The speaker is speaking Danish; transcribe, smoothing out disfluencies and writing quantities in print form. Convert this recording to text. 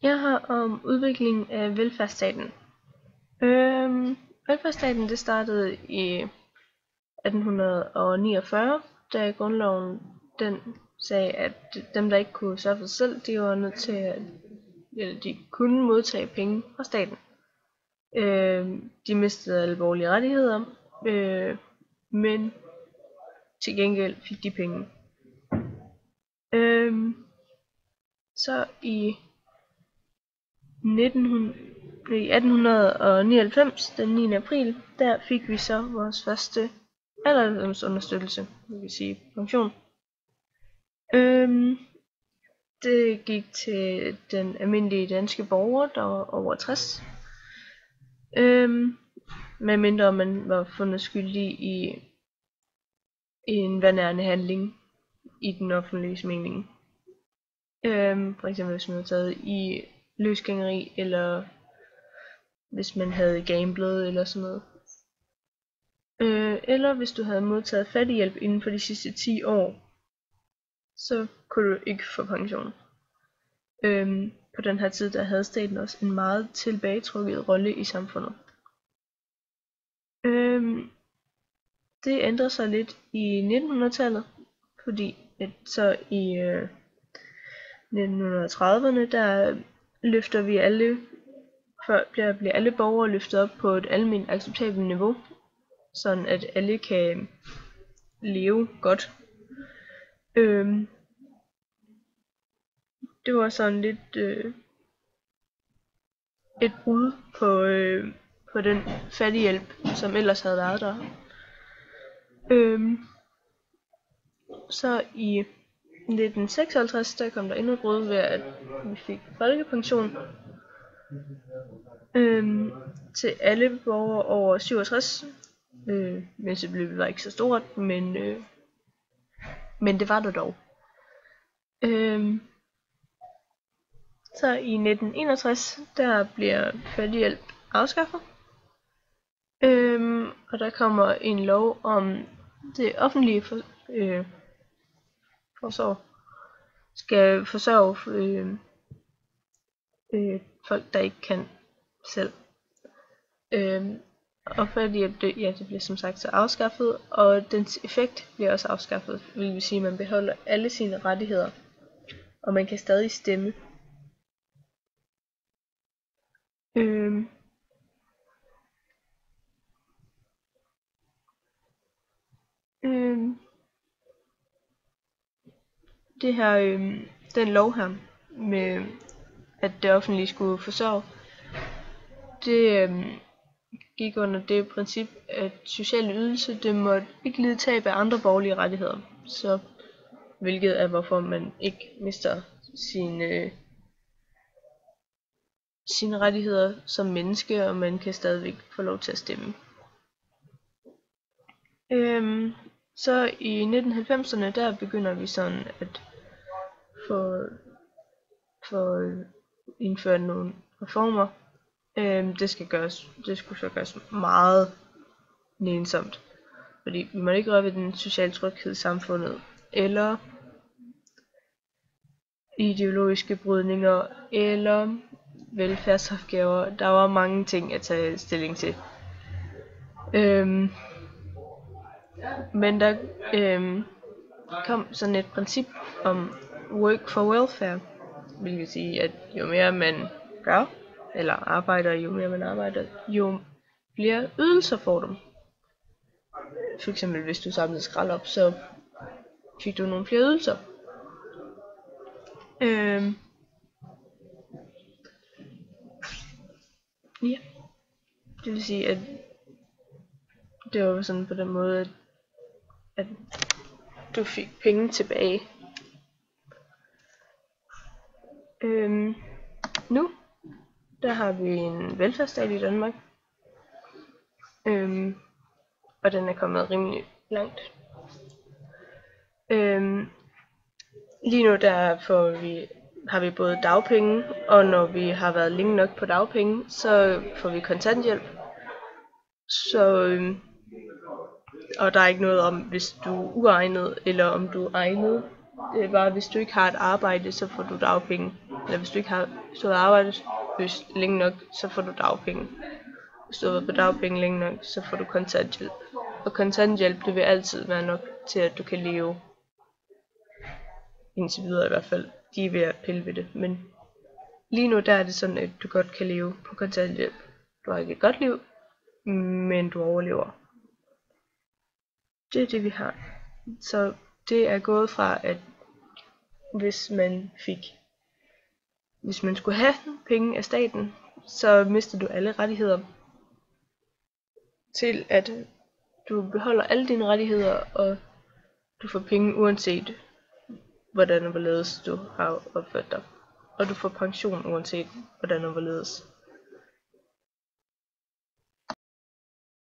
Jeg har om udvikling af velfærdsstaten. Velfærdsstaten det startede i 1849, da grundloven den sagde, at dem der ikke kunne sørge for sig selv, de var nødt til at, eller de kunne modtage penge fra staten. De mistede alvorlige rettigheder, men til gengæld fik de penge. Så i 1899, den 9. april, der fik vi så vores første alderdomsunderstøttelse, det vil sige pension. Det gik til den almindelige danske borger, der var over 60. Medmindre man var fundet skyldig i en vanærende handling i den offentlige mening. For eksempel hvis man var taget i løsgængeri, eller hvis man havde gamblet eller sådan noget. Eller hvis du havde modtaget fattighjælp inden for de sidste 10 år, så kunne du ikke få pension. På den her tid der havde staten også en meget tilbagetrukket rolle i samfundet. Det ændrede sig lidt i 1900-tallet, fordi at så i 1930'erne der løfter vi alle, bliver alle borgere løftet op på et almindeligt acceptabelt niveau, sådan at alle kan leve godt. Det var sådan lidt et brud på den fattighjælp, som ellers havde været der. Så i 1956 der kom der endnu et brud ved at vi fik folkepension til alle borgere over 67. Mindstebeløbet var ikke så stort, men det var der dog. Så i 1961 der bliver fattighjælp afskaffet. Og der kommer en lov om det offentlige forsorg skal forsørge folk der ikke kan selv. Og fattighjælp det bliver som sagt så afskaffet, og dens effekt bliver også afskaffet, vil sige at man beholder alle sine rettigheder, og man kan stadig stemme. Det her, den lov her med at det offentlige skulle forsørge, det gik under det princip, at sociale ydelser det måtte ikke lide tab af andre borgerlige rettigheder, så hvilket er hvorfor man ikke mister sine rettigheder som menneske, og man kan stadigvæk få lov til at stemme. Så i 1990'erne der begynder vi sådan at få indført nogle reformer. Det skulle så gøres meget nænsomt, fordi vi må ikke røre ved den sociale tryghed i samfundet, eller ideologiske brydninger, eller velfærdsopgaver. Der var mange ting at tage stilling til. Men der kom sådan et princip om work for welfare, hvilket sige, at jo mere man gør, eller arbejder, jo mere man arbejder, jo flere ydelser får du. For eksempel hvis du samlede skrald op, så fik du nogle flere ydelser. Ja, det vil sige, at det var sådan på den måde, at du fik penge tilbage. Nu der har vi en velfærdsstat i Danmark, og den er kommet rimelig langt. Lige nu der har vi både dagpenge, og når vi har været længe nok på dagpenge, så får vi kontanthjælp. Så og der er ikke noget om hvis du er uegnet eller om du er egnet. Det er bare hvis du ikke har et arbejde, så får du dagpenge. Eller hvis du har været arbejdsløs længe nok, så får du dagpenge. Hvis du har været på dagpenge længe nok, så får du kontanthjælp. Og kontanthjælp, det vil altid være nok til, at du kan leve. Indtil videre i hvert fald. De er ved at pille ved det. Men lige nu der er det sådan, at du godt kan leve på kontanthjælp. Du har ikke et godt liv, men du overlever. Det er det vi har. Så det er gået fra, at hvis man skulle have penge af staten, så mister du alle rettigheder, til at du beholder alle dine rettigheder, og du får penge uanset hvordan og hvorledes du har opført dig. Og du får pension uanset hvordan og hvorledes.